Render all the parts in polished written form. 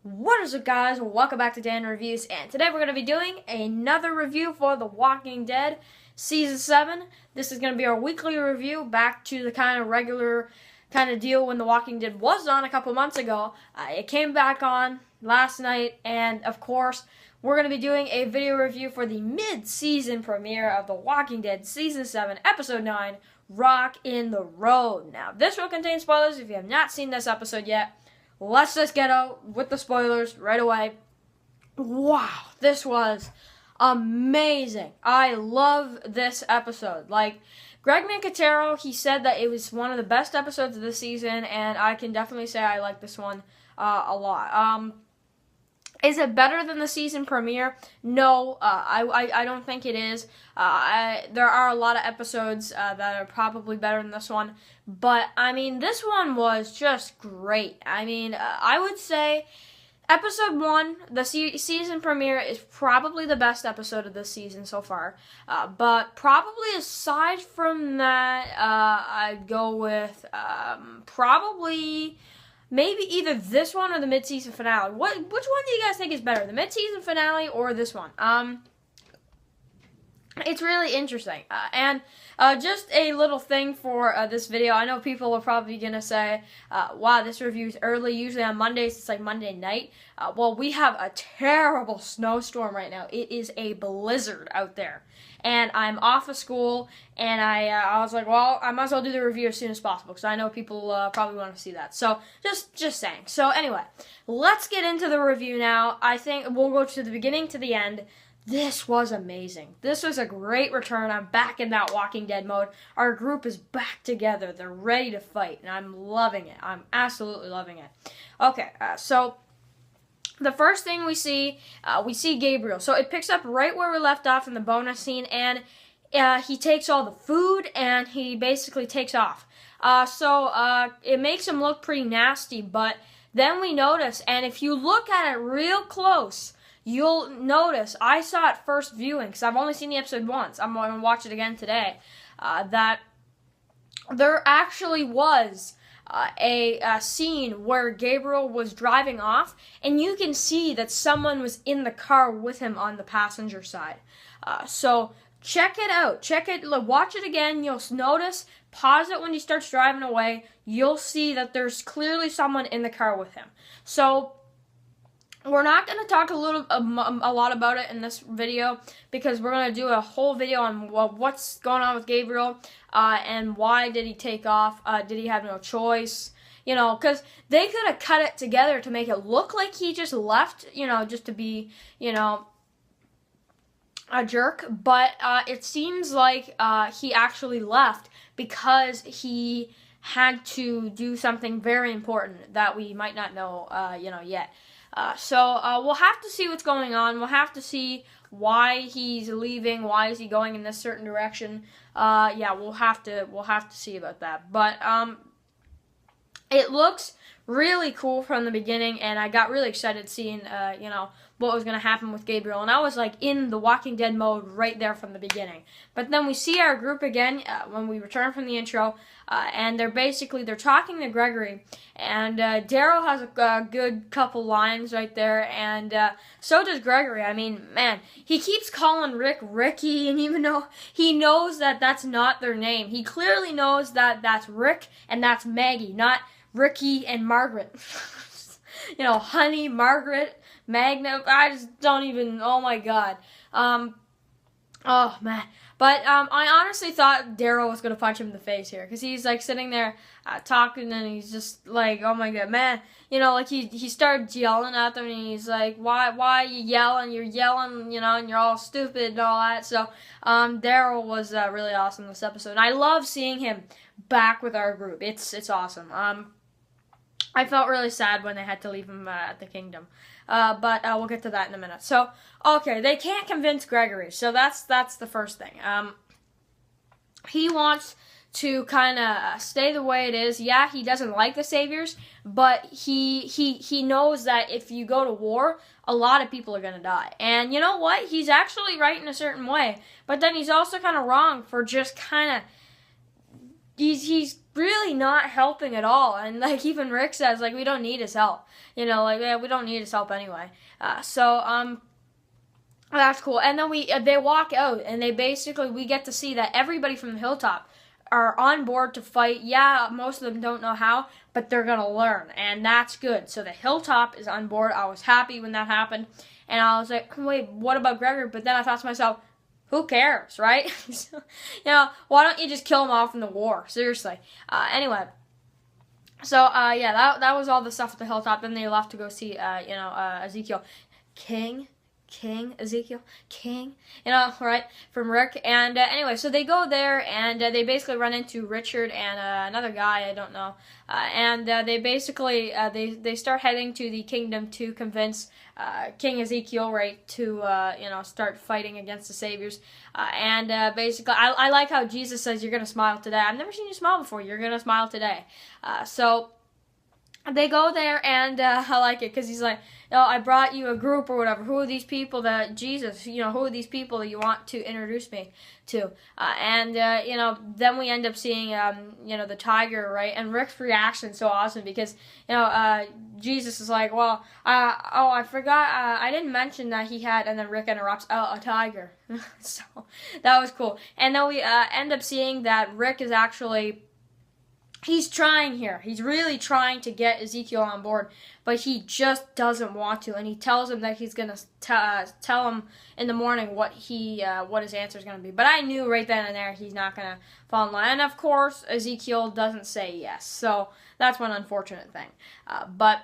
What is up, guys? Welcome back to Dan Reviews, and today we're going to be doing another review for The Walking Dead Season 7. This is going to be our weekly review, back to the kind of regular kind of deal when The Walking Dead was on a couple months ago. It came back on last night, and of course, we're going to be doing a video review for the mid-season premiere of The Walking Dead Season 7, Episode 9, Rock in the Road. Now, this will contain spoilers if you have not seen this episode yet. Let's just get out with the spoilers right away. Wow, this was amazing. I love this episode. Like, Greg Mancatero, he said that it was one of the best episodes of the season, and I can definitely say I like this one a lot. Is it better than the season premiere? No, I don't think it is. There are a lot of episodes that are probably better than this one. But, I mean, this one was just great. I mean, I would say episode 1, the season premiere, is probably the best episode of this season so far. But probably aside from that, I'd go with probably maybe either this one or the mid-season finale. Which one do you guys think is better, the mid-season finale or this one? It's really interesting. And just a little thing for this video. I know people are probably going to say, wow, this review is early. Usually on Mondays, it's like Monday night. Well, we have a terrible snowstorm right now. It is a blizzard out there. And I'm off of school, and I was like, well, I might as well do the review as soon as possible, because I know people probably want to see that. So, just saying. So, anyway, let's get into the review now. I think we'll go to the beginning to the end. This was amazing. This was a great return. I'm back in that Walking Dead mode. Our group is back together. They're ready to fight, and I'm loving it. I'm absolutely loving it. Okay, so the first thing we see Gabriel. So it picks up right where we left off in the bonus scene, and he takes all the food, and he basically takes off. So it makes him look pretty nasty, but then we notice, and if you look at it real close, you'll notice, I saw it first viewing, because I've only seen the episode once. I'm going to watch it again today, that there actually was a scene where Gabriel was driving off, and you can see that someone was in the car with him on the passenger side. So check it out. Watch it again. You'll notice, pause it when he starts driving away. You'll see that there's clearly someone in the car with him. So we're not going to talk a lot about it in this video, because we're going to do a whole video on what's going on with Gabriel and why did he take off. Did he have no choice? You know, because they could have cut it together to make it look like he just left, you know, just to be, you know, a jerk. But it seems like he actually left because he had to do something very important that we might not know, you know, yet. So we'll have to see what's going on. We'll have to see why he's leaving. Why is he going in this certain direction? Yeah, we'll have to see about that. But it looks really cool from the beginning, and I got really excited seeing you know, what was going to happen with Gabriel, and I was like in the Walking Dead mode right there from the beginning. But then we see our group again when we return from the intro, and they're talking to Gregory, and Daryl has a good couple lines right there, and so does Gregory. I mean, man, he keeps calling Rick Ricky, and even though he knows that that's not their name, he clearly knows that that's Rick and that's Maggie, not Ricky and Margaret. You know, Honey, Margaret, Magna, I just don't even, oh my god. Oh man. But I honestly thought Daryl was going to punch him in the face here, because he's like sitting there talking, and he's just like, oh my god, man. You know, like he started yelling at them, and he's like, why are you yelling? You're yelling, you know, and you're all stupid and all that. So Daryl was really awesome this episode, and I love seeing him back with our group. It's awesome. I felt really sad when they had to leave him at the kingdom. But we'll get to that in a minute. So, okay, they can't convince Gregory. So that's the first thing. He wants to kind of stay the way it is. Yeah, he doesn't like the saviors, but he knows that if you go to war, a lot of people are going to die. And you know what? He's actually right in a certain way. But then he's also kind of wrong for just kind of... He's really not helping at all. And like even Rick says, like, we don't need his help. You know, like, yeah, we don't need his help anyway. That's cool. And then they walk out, and we get to see that everybody from the hilltop are on board to fight. Yeah, most of them don't know how, but they're gonna learn, and that's good. So the hilltop is on board. I was happy when that happened, and I was like, wait, what about Gregory? But then I thought to myself, who cares, right? You know, why don't you just kill them off in the war? Seriously. Anyway. So, yeah, that was all the stuff at the hilltop. Then they left to go see, Ezekiel. Ezekiel, right, from Rick. And anyway, so they go there, and they basically run into Richard and another guy, I don't know. And they basically, they start heading to the kingdom to convince King Ezekiel, right, to, start fighting against the saviors. Basically, I like how Jesus says, you're going to smile today. I've never seen you smile before. You're going to smile today. So they go there, and I like it because he's like, I brought you a group or whatever. Who are these people that Jesus, who are these people that you want to introduce me to? Then we end up seeing, the tiger, right? And Rick's reaction is so awesome because, Jesus is like, well, I forgot, I didn't mention that he had, and then Rick interrupts, a tiger. So that was cool. And then we end up seeing that Rick is actually, he's trying here. He's really trying to get Ezekiel on board, but he just doesn't want to. And he tells him that he's going to tell him in the morning what his answer is going to be. But I knew right then and there he's not going to fall in line. And of course, Ezekiel doesn't say yes. So that's one unfortunate thing. But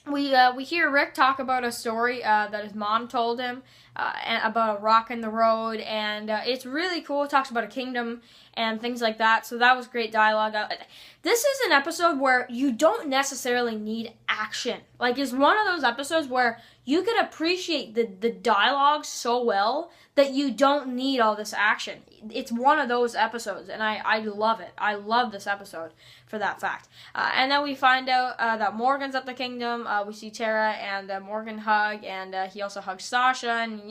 we hear Rick talk about a story that his mom told him about a rock in the road, and it's really cool. It talks about a kingdom and things like that, so that was great dialogue. This is an episode where you don't necessarily need action. Like, it's one of those episodes where you can appreciate the dialogue so well that you don't need all this action. It's one of those episodes, and I love it. I love this episode for that fact. And then we find out that Morgan's at the kingdom. We see Tara and Morgan hug, and he also hugs Sasha, and,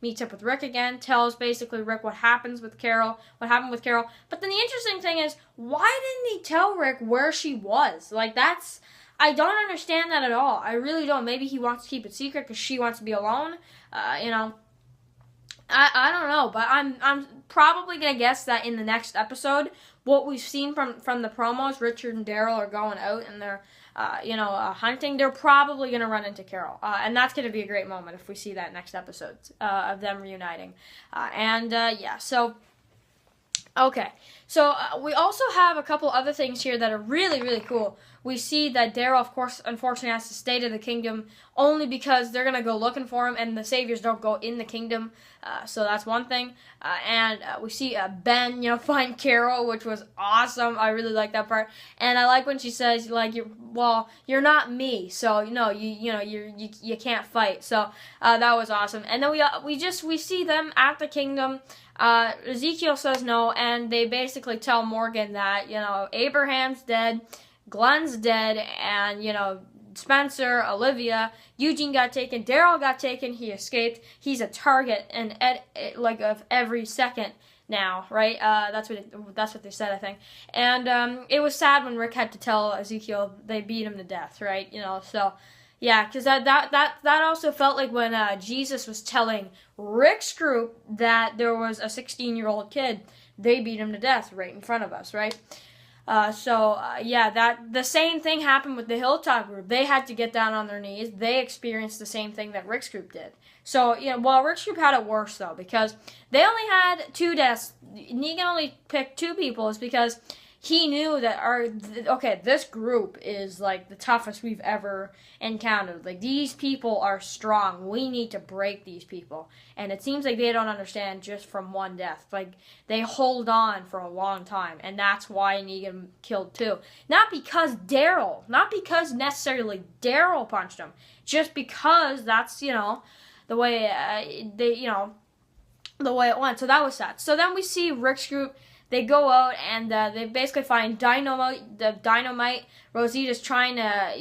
meets up with Rick again, tells basically Rick what happened with Carol. But then the interesting thing is, why didn't he tell Rick where she was? Like, I don't understand that at all. I really don't. Maybe he wants to keep it secret because she wants to be alone. I don't know, but I'm probably gonna guess that in the next episode, what we've seen from the promos, Richard and Daryl are going out and they're hunting. They're probably gonna run into Carol, and that's gonna be a great moment if we see that next episode of them reuniting. So. Okay, so we also have a couple other things here that are really, really cool. We see that Daryl, of course, unfortunately has to stay to the kingdom only because they're going to go looking for him, and the saviors don't go in the kingdom, so that's one thing. We see Ben, find Carol, which was awesome. I really like that part. And I like when she says, like, you're not me, so, you can't fight. So that was awesome. And then we see them at the kingdom. Ezekiel says no, and they basically tell Morgan that, Abraham's dead, Glenn's dead, and, Spencer, Olivia, Eugene got taken, Daryl got taken, he escaped. He's a target and of every second now, right? That's what they said, I think. And it was sad when Rick had to tell Ezekiel they beat him to death, right? So yeah, because that also felt like when Jesus was telling Rick's group that there was a 16-year-old kid, they beat him to death right in front of us, right? The same thing happened with the Hilltop group. They had to get down on their knees. They experienced the same thing that Rick's group did. So, Rick's group had it worse, though, because they only had 2 deaths. Negan only picked 2 people is because he knew that this group is, like, the toughest we've ever encountered. Like, these people are strong. We need to break these people. And it seems like they don't understand just from 1 death. Like, they hold on for a long time. And that's why Negan killed 2. Not because necessarily Daryl punched him. Just because that's, the way, the way it went. So that was sad. So then we see Rick's group. They go out and they basically find dynamite. Rosita's trying to,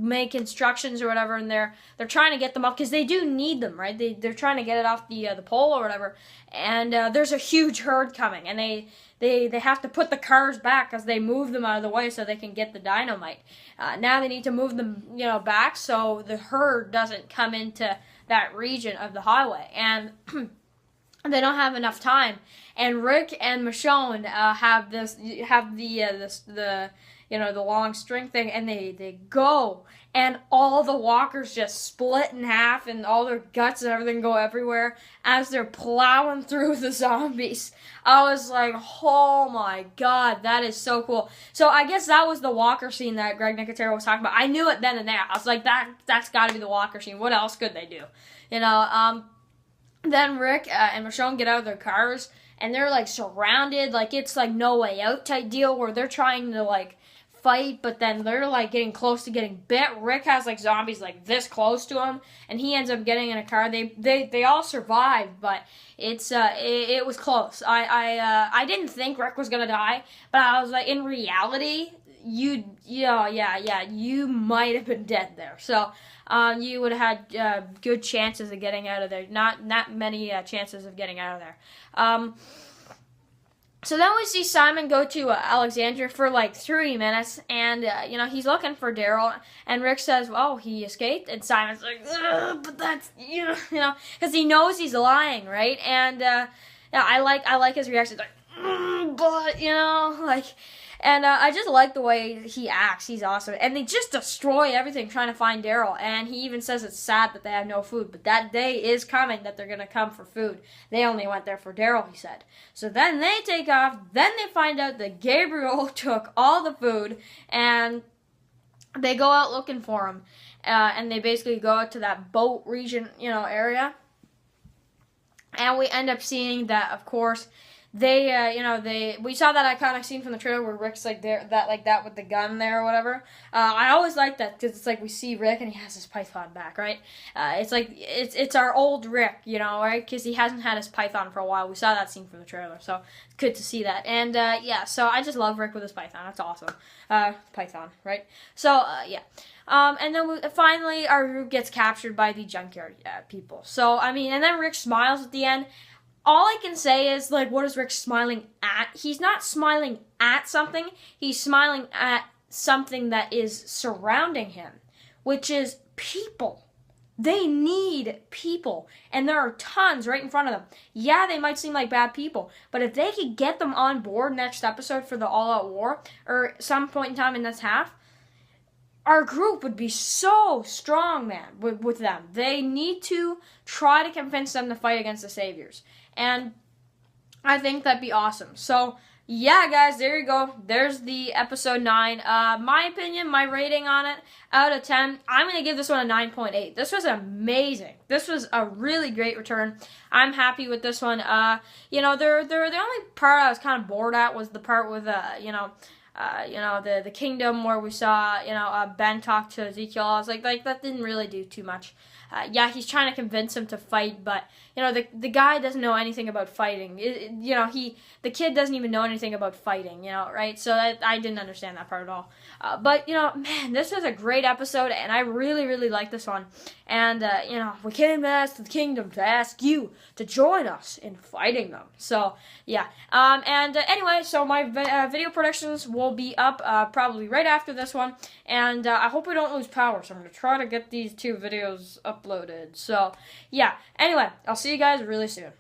make instructions or whatever, and they're trying to get them up because they do need them, right? They're trying to get it off the pole or whatever, and there's a huge herd coming, and they have to put the cars back as they move them out of the way so they can get the dynamite. Now they need to move them, back so the herd doesn't come into that region of the highway, and they don't have enough time. And Rick and Michonne have the long string thing, and they go, and all the walkers just split in half, and all their guts and everything go everywhere as they're plowing through the zombies. I was like, oh my god, that is so cool. So I guess that was the walker scene that Greg Nicotero was talking about. I knew it then and there. I was like, that's got to be the walker scene. What else could they do? Then Rick and Michonne get out of their cars, and they're like surrounded, like it's like No Way Out type deal where they're trying to like fight, but then they're like getting close to getting bit. Rick has like zombies like this close to him, and he ends up getting in a car. They all survived, but it was close. I didn't think Rick was gonna die, but I was like, in reality, you might have been dead there. So you would have had good chances of getting out of there. Not many chances of getting out of there. So then we see Simon go to Alexandria for like 3 minutes, and he's looking for Daryl, and Rick says, "Oh, he escaped," and Simon's like, "But that's because he knows he's lying, right?" And I like his reaction, like, but And I just like the way he acts. He's awesome. And they just destroy everything trying to find Daryl. And he even says it's sad that they have no food. But that day is coming that they're going to come for food. They only went there for Daryl, he said. So then they take off. Then they find out that Gabriel took all the food. And they go out looking for him. And they basically go out to that boat region, area. And we end up seeing that, of course, we saw that iconic scene from the trailer where Rick's like there, that with the gun there or whatever. I always like that because it's like we see Rick and he has his python back, right? It's like it's our old Rick, right? Because he hasn't had his python for a while. We saw that scene from the trailer, so it's good to see that. And so I just love Rick with his python. That's awesome. Python, right? So and then finally our group gets captured by the junkyard people. So and then Rick smiles at the end. All I can say is, what is Rick smiling at? He's not smiling at something. He's smiling at something that is surrounding him, which is people. They need people, and there are tons right in front of them. Yeah, they might seem like bad people, but if they could get them on board next episode for the all-out war, or some point in time in this half, our group would be so strong, man, with them. They need to try to convince them to fight against the Saviors. And I think that'd be awesome. So, yeah, guys, there you go. There's the episode 9. My opinion, my rating on it, out of 10, I'm going to give this one a 9.8. This was amazing. This was a really great return. I'm happy with this one. The only part I was kind of bored at was the part with, the kingdom where we saw, Ben talk to Ezekiel. I was like that didn't really do too much. He's trying to convince him to fight, but, the guy doesn't know anything about fighting. The kid doesn't even know anything about fighting, right? So I didn't understand that part at all. But, man, this was a great episode, and I really, really like this one. And, we came to the kingdom to ask you to join us in fighting them. So, yeah. Anyway, so my video predictions will be up probably right after this one. And I hope we don't lose power, so I'm going to try to get these 2 videos uploaded. So, yeah. Anyway, I'll see you guys really soon.